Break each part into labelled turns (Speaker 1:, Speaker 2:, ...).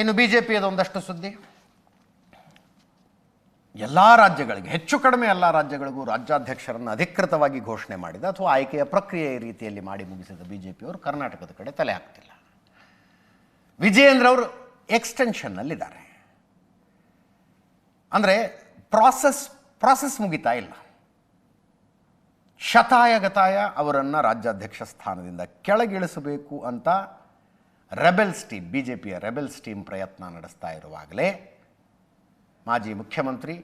Speaker 1: ಇನ್ನು ಬಿಜೆಪಿಯದು ಒಂದಷ್ಟು ಸುದ್ದಿ. ಎಲ್ಲ ರಾಜ್ಯಗಳಿಗೆ, ಹೆಚ್ಚು ಕಡಿಮೆ ಎಲ್ಲ ರಾಜ್ಯಗಳಿಗೂ ರಾಜ್ಯಾಧ್ಯಕ್ಷರನ್ನು ಅಧಿಕೃತವಾಗಿ ಘೋಷಣೆ ಮಾಡಿದ ಅಥವಾ ಆಯ್ಕೆಯ ಪ್ರಕ್ರಿಯೆ ರೀತಿಯಲ್ಲಿ ಮಾಡಿ ಮುಗಿಸಿದ ಬಿಜೆಪಿಯವರು ಕರ್ನಾಟಕದ ಕಡೆ ತಲೆ ಹಾಕ್ತಿಲ್ಲ. ವಿಜಯೇಂದ್ರ ಅವರು ಎಕ್ಸ್ಟೆನ್ಷನ್ನಲ್ಲಿದ್ದಾರೆ. ಅಂದರೆ ಪ್ರಾಸೆಸ್ ಮುಗಿತಾ ಇಲ್ಲ. ಶತಾಯಗತಾಯ ಅವರನ್ನು ರಾಜ್ಯಾಧ್ಯಕ್ಷ ಸ್ಥಾನದಿಂದ ಕೆಳಗಿಳಿಸಬೇಕು ಅಂತ ರೆಬೆಲ್ಸ್ ಟೀಮ್, ಬಿಜೆಪಿಯ ರೆಬೆಲ್ಸ್ ಟೀಮ್ ಪ್ರಯತ್ನ ನಡೆಸ್ತಾ ಇರುವಾಗಲೇ ಮಾಜಿ ಮುಖ್ಯಮಂತ್ರಿ,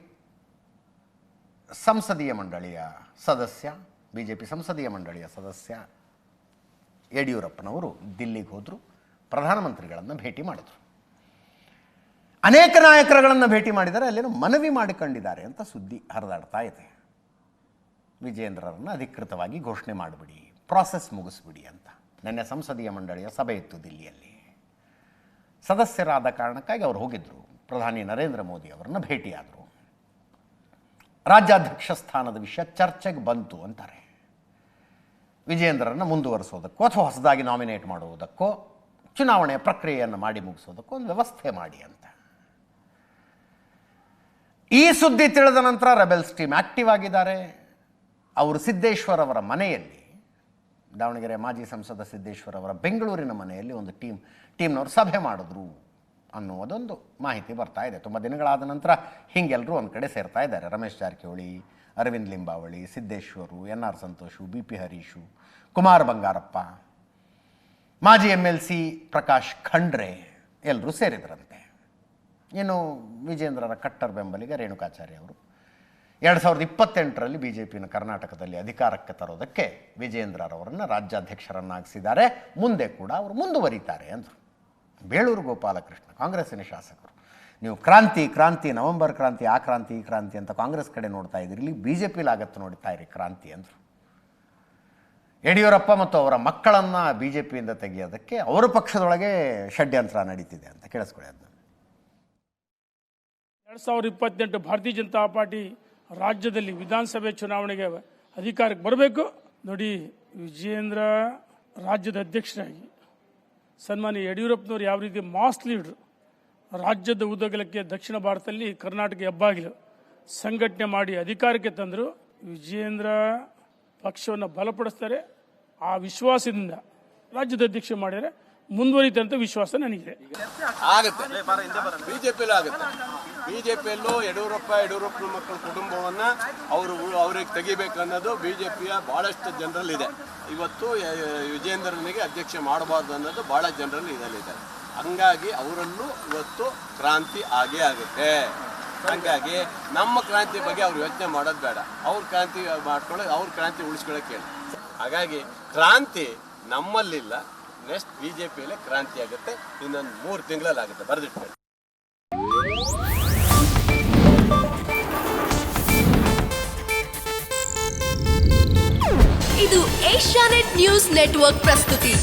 Speaker 1: ಸಂಸದೀಯ ಮಂಡಳಿಯ ಸದಸ್ಯ, ಬಿಜೆಪಿ ಸಂಸದೀಯ ಮಂಡಳಿಯ ಸದಸ್ಯ ಯಡಿಯೂರಪ್ಪನವರು ದಿಲ್ಲಿಗೆ ಹೋದರು, ಪ್ರಧಾನಮಂತ್ರಿಗಳನ್ನು ಭೇಟಿ ಮಾಡಿದರು. ಅನೇಕ ನಾಯಕರುಗಳನ್ನು ಭೇಟಿ ಮಾಡಿದರೆ ಅಲ್ಲೇನೋ ಮನವಿ ಮಾಡಿಕೊಂಡಿದ್ದಾರೆ ಅಂತ ಸುದ್ದಿ ಹರಿದಾಡ್ತಾ ಇದೆ. ವಿಜಯೇಂದ್ರರನ್ನು ಅಧಿಕೃತವಾಗಿ ಘೋಷಣೆ ಮಾಡಿಬಿಡಿ, ಪ್ರಾಸೆಸ್ ಮುಗಿಸ್ಬಿಡಿ ಅಂತ. ನಿನ್ನೆ ಸಂಸದೀಯ ಮಂಡಳಿಯ ಸಭೆ ಇತ್ತು ದಿಲ್ಲಿಯಲ್ಲಿ. ಸದಸ್ಯರಾದ ಕಾರಣಕ್ಕಾಗಿ ಅವರು ಹೋಗಿದ್ದರು. ಪ್ರಧಾನಿ ನರೇಂದ್ರ ಮೋದಿ ಅವರನ್ನು ಭೇಟಿಯಾದರು. ರಾಜ್ಯಾಧ್ಯಕ್ಷ ಸ್ಥಾನದ ವಿಷಯ ಚರ್ಚೆಗೆ ಬಂತು ಅಂತಾರೆ. ವಿಜಯೇಂದ್ರರನ್ನು ಮುಂದುವರಿಸೋದಕ್ಕೋ ಅಥವಾ ಹೊಸದಾಗಿ ನಾಮಿನೇಟ್ ಮಾಡುವುದಕ್ಕೋ, ಚುನಾವಣೆಯ ಪ್ರಕ್ರಿಯೆಯನ್ನು ಮಾಡಿ ಮುಗಿಸೋದಕ್ಕೋ ಒಂದು ವ್ಯವಸ್ಥೆ ಮಾಡಿ ಅಂತ. ಈ ಸುದ್ದಿ ತಿಳಿದ ನಂತರ ರೆಬೆಲ್ಸ್ ಟೀಮ್ ಆಕ್ಟಿವ್ ಆಗಿದ್ದಾರೆ. ಅವರು ಸಿದ್ದೇಶ್ವರ್ ಅವರ ಮನೆಯಲ್ಲಿ, ದಾವಣಗೆರೆ ಮಾಜಿ ಸಂಸದ ಸಿದ್ದೇಶ್ವರ್ ಅವರ ಬೆಂಗಳೂರಿನ ಮನೆಯಲ್ಲಿ ಒಂದು ಟೀಮ್ನವರು ಸಭೆ ಮಾಡಿದ್ರು ಅನ್ನುವುದೊಂದು ಮಾಹಿತಿ ಬರ್ತಾ ಇದೆ. ತುಂಬ ದಿನಗಳಾದ ನಂತರ ಹೀಗೆಲ್ಲರೂ ಒಂದು ಕಡೆ ಸೇರ್ತಾ ಇದ್ದಾರೆ. ರಮೇಶ್ ಜಾರಕಿಹೊಳಿ, ಅರವಿಂದ್ ಲಿಂಬಾವಳಿ, ಸಿದ್ದೇಶ್ವರು, NR ಸಂತೋಷು, BP ಹರೀಶು, ಕುಮಾರ್ ಬಂಗಾರಪ್ಪ, ಮಾಜಿ MLC ಪ್ರಕಾಶ್ ಖಂಡ್ರೆ ಎಲ್ಲರೂ ಸೇರಿದ್ರಂತೆ. ಇನ್ನು ವಿಜೇಂದ್ರರ ಕಟ್ಟರ್ ಬೆಂಬಲಿಗ ರೇಣುಕಾಚಾರ್ಯ ಅವರು 2028ರಲ್ಲಿ ಬಿಜೆಪಿನ ಕರ್ನಾಟಕದಲ್ಲಿ ಅಧಿಕಾರಕ್ಕೆ ತರೋದಕ್ಕೆ ವಿಜೇಂದ್ರರವರನ್ನು ರಾಜ್ಯಾಧ್ಯಕ್ಷರನ್ನಾಗಿಸಿದ್ದಾರೆ. ಮುಂದೆ ಕೂಡ ಅವರು ಮುಂದುವರಿತಾರೆ ಅಂದರು. ಬೇಳೂರು ಗೋಪಾಲಕೃಷ್ಣ, ಕಾಂಗ್ರೆಸ್ಸಿನ ಶಾಸಕರು, ನೀವು ಕ್ರಾಂತಿ ನವೆಂಬರ್ ಕ್ರಾಂತಿ, ಆ ಕ್ರಾಂತಿ ಈ ಕ್ರಾಂತಿ ಅಂತ ಕಾಂಗ್ರೆಸ್ ಕಡೆ ನೋಡ್ತಾ ಇದ್ದೀರಿ, ಇಲ್ಲಿ BJPಲಾಗತ್ತೆ ನೋಡ್ತಾ ಇರಿ ಕ್ರಾಂತಿ ಅಂದರು. ಯಡಿಯೂರಪ್ಪ ಮತ್ತು ಅವರ ಮಕ್ಕಳನ್ನು BJPಯಿಂದ ತೆಗೆಯೋದಕ್ಕೆ ಅವರ ಪಕ್ಷದೊಳಗೆ ಷಡ್ಯಂತ್ರ ನಡೀತಿದೆ ಅಂತ ಕೇಳಿಸ್ಕೊಳ್ಳಿ. ಅದನ್ನ
Speaker 2: 2028 ಭಾರತೀಯ ಜನತಾ ಪಾರ್ಟಿ ರಾಜ್ಯದಲ್ಲಿ ವಿಧಾನಸಭೆ ಚುನಾವಣೆಗೆ ಅಧಿಕಾರಕ್ಕೆ ಬರಬೇಕು. ನೋಡಿ, ವಿಜಯೇಂದ್ರ ರಾಜ್ಯದ ಅಧ್ಯಕ್ಷರಾಗಿ, ಸನ್ಮಾನ್ಯ ಯಡಿಯೂರಪ್ಪನವರು ಯಾವ ರೀತಿ ಮಾಸ್ ಲೀಡರ್, ರಾಜ್ಯದ ಉದ್ದಗಲಕ್ಕೆ ದಕ್ಷಿಣ ಭಾರತದಲ್ಲಿ ಕರ್ನಾಟಕ ಹೆಬ್ಬಾಗಿಲು ಸಂಘಟನೆ ಮಾಡಿ ಅಧಿಕಾರಕ್ಕೆ ತಂದರು. ವಿಜಯೇಂದ್ರ ಪಕ್ಷವನ್ನು ಬಲಪಡಿಸ್ತಾರೆ. ಆ ವಿಶ್ವಾಸದಿಂದ ರಾಜ್ಯದ ಅಧ್ಯಕ್ಷ ಮಾಡಿದರೆ ಮುಂದುವರಿತಂತ ವಿಶ್ವಾಸ ನನಗಿದೆ.
Speaker 3: ಆಗುತ್ತೆ, ಬಿಜೆಪಿಯಲ್ಲೂ ಆಗುತ್ತೆ. ಬಿಜೆಪಿಯಲ್ಲೂ ಯಡಿಯೂರಪ್ಪನ ಮಕ್ಕಳ ಕುಟುಂಬವನ್ನು ಅವ್ರಿಗೆ ತೆಗಿಬೇಕು ಅನ್ನೋದು ಬಿಜೆಪಿಯ ಬಹಳಷ್ಟು ಜನರಲ್ಲಿದೆ. ಇವತ್ತು ವಿಜೇಂದ್ರನಿಗೆ ಅಧ್ಯಕ್ಷ ಮಾಡಬಾರ್ದು ಅನ್ನೋದು ಬಹಳ ಜನರಲ್ಲಿ ಇದರಲ್ಲಿದೆ. ಹಂಗಾಗಿ ಅವರಲ್ಲೂ ಇವತ್ತು ಕ್ರಾಂತಿ ಆಗೇ ಆಗುತ್ತೆ. ಹಂಗಾಗಿ ನಮ್ಮ ಕ್ರಾಂತಿ ಬಗ್ಗೆ ಅವ್ರು ಯೋಚನೆ ಮಾಡೋದು ಬೇಡ. ಅವ್ರ ಕ್ರಾಂತಿ ಮಾಡ್ಕೊಳ್ಳೋದು, ಅವ್ರ ಕ್ರಾಂತಿ ಉಳಿಸ್ಕೊಳ್ಳೋಕೆ ಹೇಳಿ. ಹಾಗಾಗಿ ಕ್ರಾಂತಿ ನಮ್ಮಲ್ಲಿಲ್ಲ, ನೆಕ್ಸ್ಟ್ ಬಿಜೆಪಿಯಲ್ಲೇ ಕ್ರಾಂತಿ ಆಗುತ್ತೆ. ಇನ್ನೊಂದು 3 ತಿಂಗಳಲ್ಲಿ ಆಗುತ್ತೆ, ಬರೆದಿಟ್ಕೊಳ್ಳಿ.
Speaker 4: ಇದು ಏಷ್ಯಾನೆಟ್ ನ್ಯೂಸ್ ನೆಟ್ವರ್ಕ್ ಪ್ರಸ್ತುತಿ.